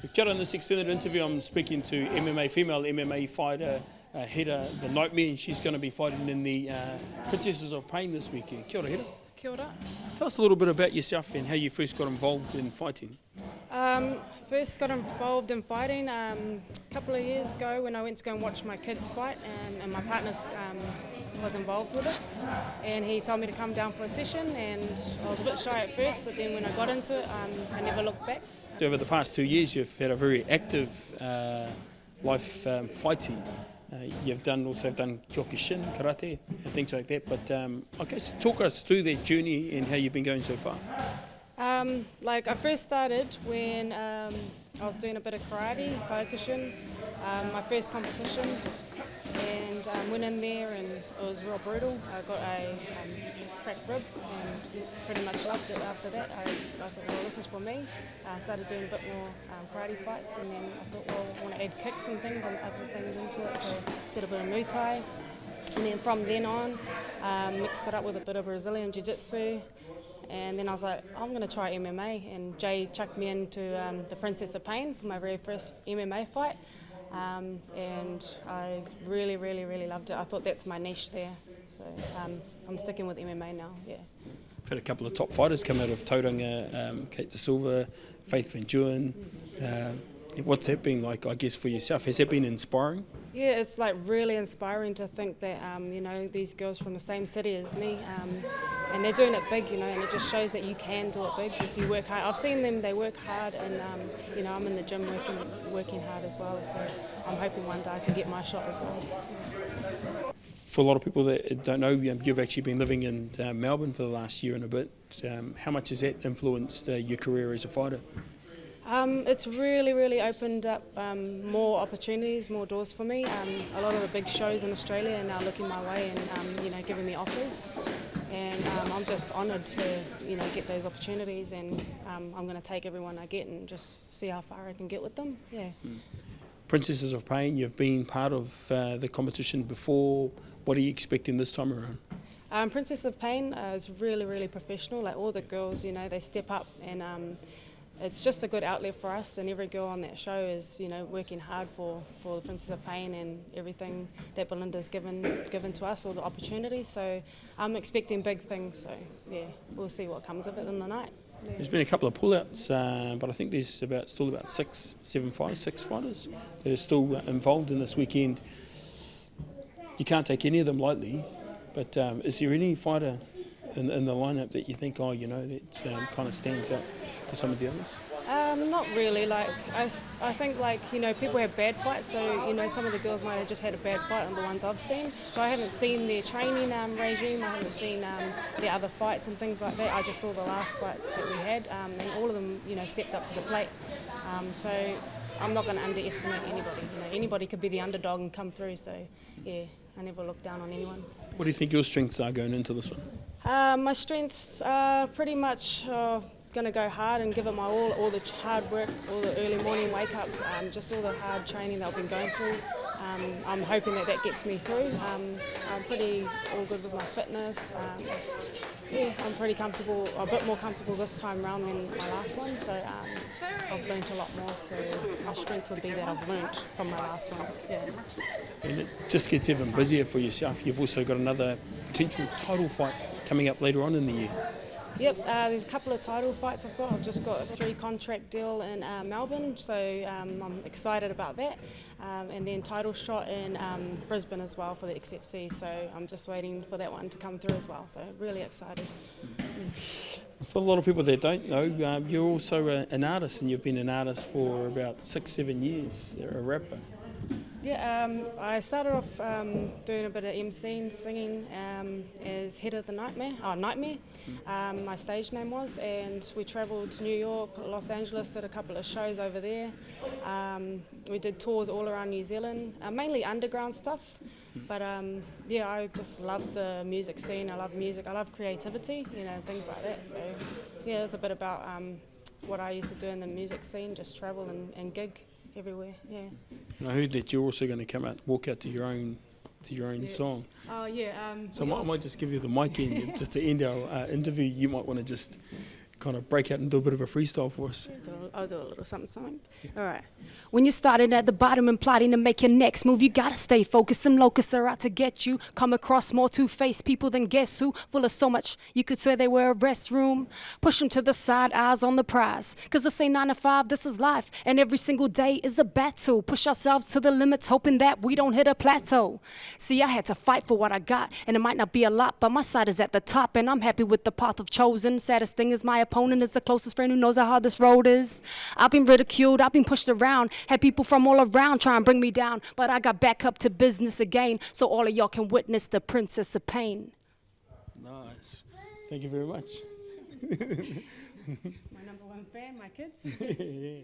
Kia ora, in this extended interview I'm speaking to female MMA fighter Hera, the Nytmare, and she's going to be fighting in the Princesses of Pain this weekend. Kia ora, Hera. Kia ora. Tell us a little bit about yourself and how you first got involved in fighting. First got involved in fighting a couple of years ago when I went to go and watch my kids fight, and my partner was involved with it, and he told me to come down for a session, and I was a bit shy at first, but then when I got into it, I never looked back. Over the past 2 years you've had a very active life fighting. You've done kyokushin, karate and things like that, but I guess talk us through that journey and how you've been going so far. I first started when I was doing a bit of karate, kyokushin, my first competition, and went in there and it was real brutal. I got a cracked rib and pretty much loved it after that. I thought, well, this is for me. Started doing a bit more karate fights, and then I thought, well, I want to add kicks and things and other things into it, so did a bit of Muay Thai. And then from then on, mixed it up with a bit of Brazilian Jiu-Jitsu. And then I was like, I'm going to try MMA, and Jay chucked me into the Princess of Pain for my very first MMA fight, and I really, really, really loved it. I thought that's my niche there, so I'm sticking with MMA now, yeah. We've had a couple of top fighters come out of Tauranga, Kate De Silva, Faith Van Duyn. What's that been like, I guess, for yourself? Has that been inspiring? Yeah, it's like really inspiring to think that, these girls from the same city as me, and they're doing it big, and it just shows that you can do it big if you work hard. I've seen them, they work hard, and, I'm in the gym working hard as well, so I'm hoping one day I can get my shot as well. For a lot of people that don't know, you've actually been living in Melbourne for the last year and a bit. How much has that influenced your career as a fighter? It's really, really opened up more opportunities, more doors for me. A lot of the big shows in Australia are now looking my way and, giving me offers. And I'm just honoured to, get those opportunities, and I'm going to take everyone I get and just see how far I can get with them, yeah. Princesses of Pain, you've been part of the competition before. What are you expecting this time around? Princess of Pain is really, really professional. Like all the girls, they step up, and it's just a good outlet for us, and every girl on that show is, working hard for the Princess of Pain and everything that Belinda's given to us, all the opportunities. So I'm expecting big things. So yeah, we'll see what comes of it in the night. Yeah. There's been a couple of pullouts, but I think there's still about six fighters that are still involved in this weekend. You can't take any of them lightly, but is there any fighter in the lineup that you think, that kind of stands out to some of the others? Not really. I think people have bad fights, so some of the girls might have just had a bad fight on the ones I've seen. So I haven't seen their training regime. I haven't seen the other fights and things like that. I just saw the last fights that we had, and all of them stepped up to the plate. So I'm not going to underestimate anybody. Anybody could be the underdog and come through. So yeah, I never look down on anyone. What do you think your strengths are going into this one? My strengths are pretty much going to go hard and give it my all the hard work, all the early morning wake-ups, just all the hard training that I've been going through. I'm hoping that gets me through. I'm pretty all good with my fitness. I'm pretty comfortable, a bit more comfortable this time around than my last one, so I've learned a lot more, so my strength would be that I've learnt from my last one. Yeah. And it just gets even busier for yourself. You've also got another potential title fight coming up later on in the year. Yep, there's a couple of title fights I've got. I've just got a 3-contract deal in Melbourne, so I'm excited about that. And then title shot in Brisbane as well for the XFC, so I'm just waiting for that one to come through as well, so really excited. For a lot of people that don't know, you're also an artist, and you've been an artist for about 6-7 years. You're a rapper. Yeah, I started off doing a bit of MCing, singing as Hera the Nytmare, my stage name was, and we travelled to New York, Los Angeles, did a couple of shows over there. We did tours all around New Zealand, mainly underground stuff, but I just love the music scene. I love music, I love creativity, things like that. So yeah, it's a bit about what I used to do in the music scene, just travel and gig everywhere, yeah. And I heard that you're also going to walk out to your own song. Oh yeah. So I might just give you the mic in just to end our interview. You might want to just kind of break out and do a bit of a freestyle for us. I'll do a little something. All right. When you're starting at the bottom and plotting to make your next move, you gotta stay focused. Some locusts are out to get you. Come across more two-faced people than guess who. Full of so much, you could swear they were a restroom. Push them to the side, eyes on the prize. Cause this ain't 9 to 5, this is life. And every single day is a battle. Push ourselves to the limits, hoping that we don't hit a plateau. See, I had to fight for what I got. And it might not be a lot, but my side is at the top. And I'm happy with the path I've chosen. Saddest thing is my opponent is the closest friend who knows how hard this road is. I've been ridiculed, I've been pushed around, had people from all around try and bring me down, but I got back up to business again, so all of y'all can witness the Princess of Pain. Nice. Thank you very much. My number one fan, my kids. Yeah.